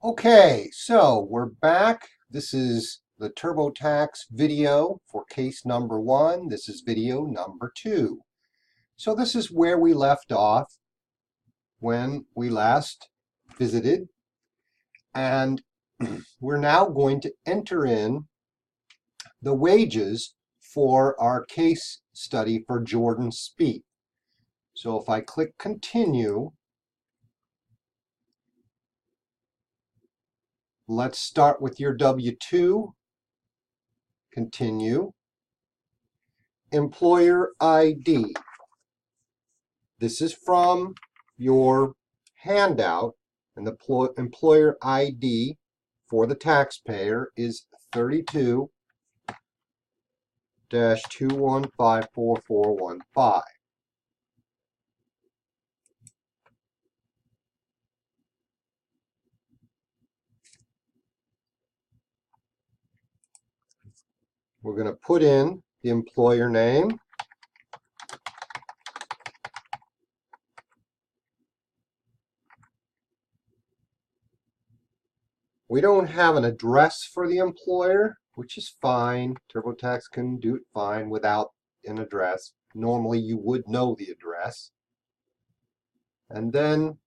Okay, so we're back. This is the TurboTax video for case number 1. This is video number 2. So this is where we left off when we last visited. And we're now going to enter in the wages for our case study for Jordan Spieth. So if I click continue, let's start with your W-2. Continue. Employer ID. This is from your handout, and the employer ID for the taxpayer is 32-2154415. We're going to put in the employer name. We don't have an address for the employer, which is fine. TurboTax can do it fine without an address. Normally you would know the address. And then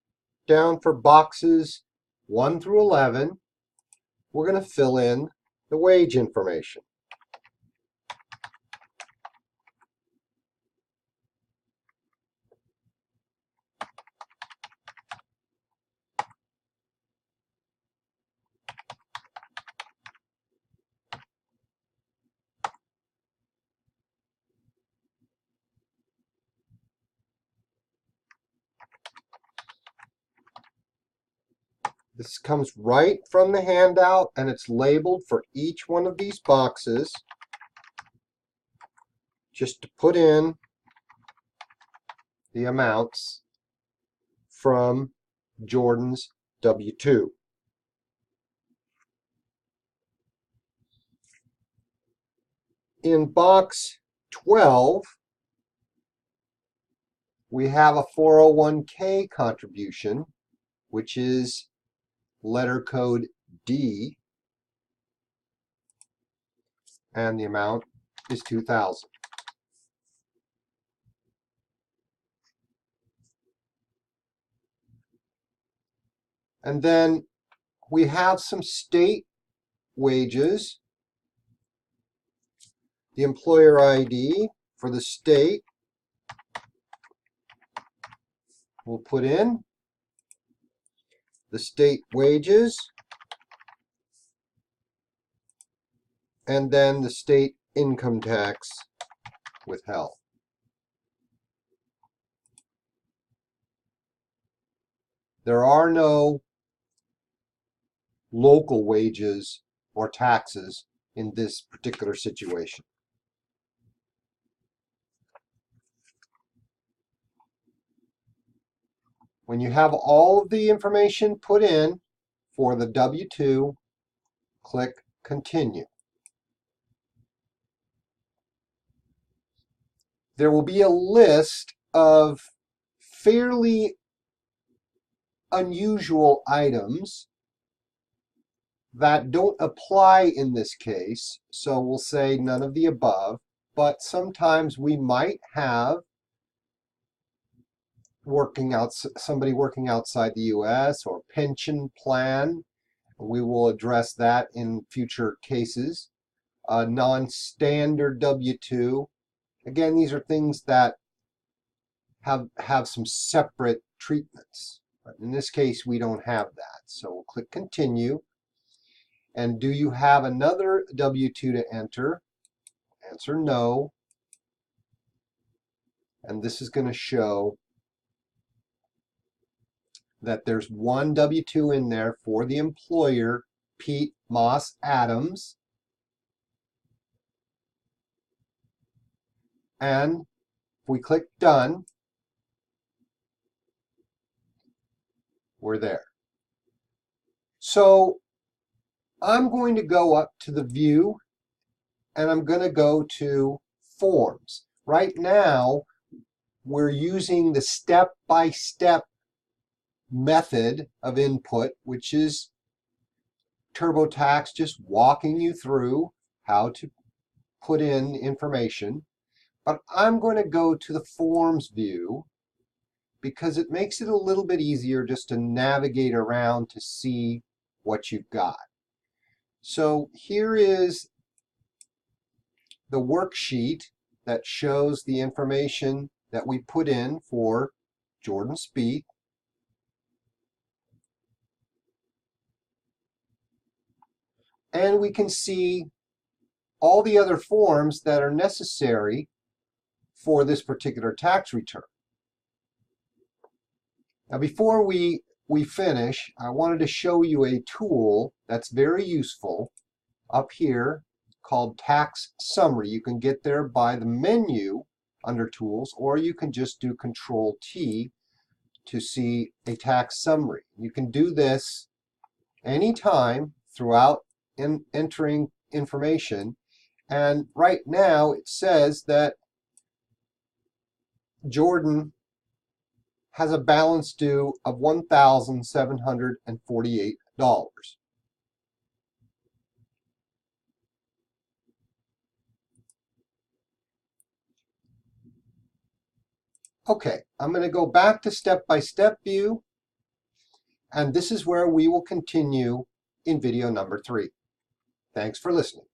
down for boxes 1 through 11, we're going to fill in the wage information. This comes right from the handout, and it's labeled for each one of these boxes, just to put in the amounts from Jordan's W-2. In box 12, we have a 401k contribution, which is letter code D, and the amount is $2,000. And then we have some state wages. The employer ID for the state, we'll put in the state wages, and then the state income tax withheld. There are no local wages or taxes in this particular situation. When you have all of the information put in for the W-2, click Continue. There will be a list of fairly unusual items that don't apply in this case, so we'll say none of the above, but sometimes we might have somebody working outside the U.S. or pension plan. We will address that in future cases. Non-standard W-2. Again, these are things that have some separate treatments. But in this case, we don't have that. So we'll click Continue. And do you have another W-2 to enter? Answer no. And this is going to show that there's one W-2 in there for the employer, Pete Moss Adams. And if we click Done, we're there. So I'm going to go up to the View, and I'm going to go to Forms. Right now, we're using the step-by-step method of input, which is TurboTax just walking you through how to put in information, but I'm going to go to the Forms view because it makes it a little bit easier just to navigate around to see what you've got. So here is the worksheet that shows the information that we put in for Jordan Spieth. And we can see all the other forms that are necessary for this particular tax return. Now, before we finish, I wanted to show you a tool that's very useful up here called Tax Summary. You can get there by the menu under Tools, or you can just do Control-T to see a tax summary. You can do this anytime throughout entering information. And right now it says that Jordan has a balance due of $1,748. Okay, I'm going to go back to step-by-step view, and this is where we will continue in video number 3. Thanks for listening.